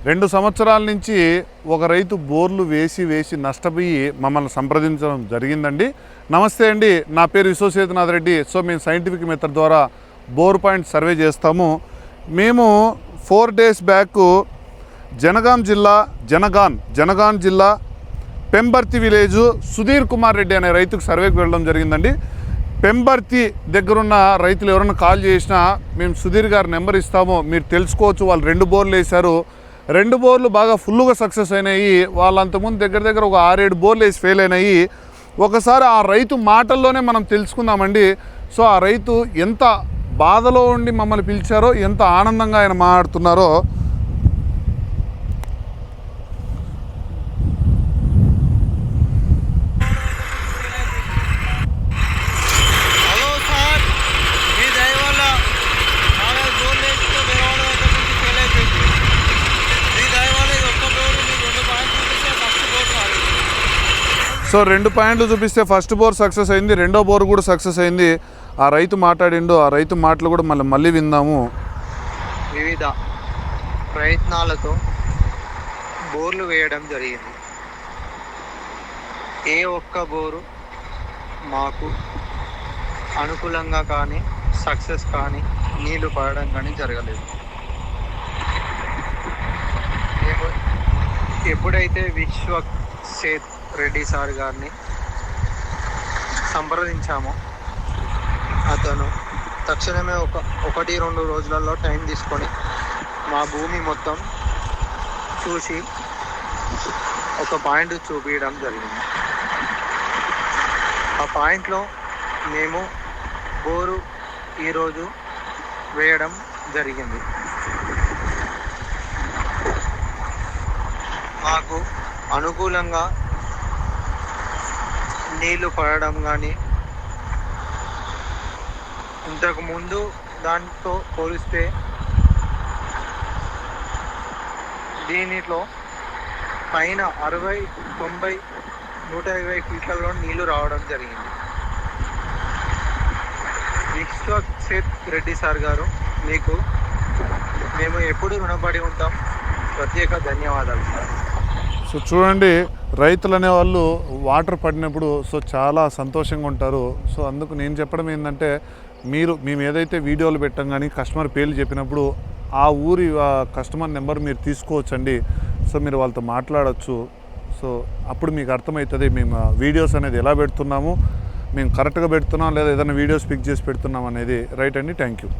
2 సంవత్సరాల నుంచి ఒక రైతు బోర్లు వేసి నష్టపోయి మమ్మల్ని సంప్రదించడం జరిగిందండి. నమస్తే అండి, నా పేరు విశ్వసేతునాథ్ రెడ్డి. సో మేము సైంటిఫిక్ మెథడ్ ద్వారా బోర్ పాయింట్ సర్వే చేస్తాము. మేము 4 డేస్ బ్యాక్ జనగాన్ జిల్లా పెంబర్తి విలేజ్ సుధీర్ కుమార్ రెడ్డి అనే రైతుకు సర్వేకి వెళ్ళడం జరిగిందండి. పెంబర్తి దగ్గరున్న రైతులు ఎవరైనా కాల్ చేసినా మేము సుధీర్ గారి నెంబర్ ఇస్తాము, మీరు తెలుసుకోవచ్చు. వాళ్ళు 2 బోర్లు వేశారు. 2 బోర్లు బాగా ఫుల్గా సక్సెస్ అయినాయి. వాళ్ళంతకుముందు దగ్గర ఒక 6-7 బోర్లు వేసి ఫెయిల్ అయినాయి. ఒకసారి ఆ రైతు మాటల్లోనే మనం తెలుసుకుందామండి. సో ఆ రైతు ఎంత బాధలో ఉండి మమ్మల్ని పిలిచారో, ఎంత ఆనందంగా ఆయన మాట్లాడుతున్నారో. సో 2 పాయింట్లు చూపిస్తే ఫస్ట్ బోర్ సక్సెస్ అయింది, రెండో బోర్ కూడా సక్సెస్ అయింది. ఆ రైతు మాట్లాడిండు, ఆ రైతు మాటలు కూడా మళ్ళీ విందాము. వివిధ ప్రయత్నాలతో బోర్లు వేయడం జరిగింది. ఏ ఒక్క బోరు మాకు అనుకూలంగా కానీ సక్సెస్ కానీ నీళ్లు పడడం కానీ జరగలేదు. మేము ఎప్పుడైతే విశ్వసేత్ రెడ్డి సార్ గారిని సంప్రదించామో అతను తక్షణమే 1-2 రోజులలో టైం తీసుకొని మా భూమి మొత్తం చూసి ఒక పాయింట్ చూపించడం జరిగింది. ఆ పాయింట్లో మేము బోరు ఈరోజు వేయడం జరిగింది. మాకు అనుకూలంగా నీళ్లు పడడం కానీ ఇంతకుముందు దాంతో పోలిస్తే దీనిలో పైన 60, 90, 120 ఫీట్లలో నీళ్లు రావడం జరిగింది. విశ్వసేత్ రెడ్డి సార్ గారు, మీకు మేము ఎప్పుడు రుణపడి ఉంటాం. ప్రత్యేక ధన్యవాదాలు సార్. సో చూడండి, రైతులు అనేవాళ్ళు వాటర్ పడినప్పుడు సో చాలా సంతోషంగా ఉంటారు. సో అందుకు నేను చెప్పడం ఏంటంటే, మేము ఏదైతే వీడియోలు పెట్టాం కానీ కస్టమర్ పేర్లు చెప్పినప్పుడు ఆ ఊరి కస్టమర్ నెంబర్ మీరు తీసుకోవచ్చండి. సో మీరు వాళ్ళతో మాట్లాడచ్చు. సో అప్పుడు మీకు అర్థమవుతుంది మేము వీడియోస్ అనేది ఎలా పెడుతున్నాము, మేము కరెక్ట్గా పెడుతున్నాం లేదా ఏదైనా వీడియోస్ పిక్ చేసి పెడుతున్నాం అనేది. రైట్ అండి, థ్యాంక్ యూ.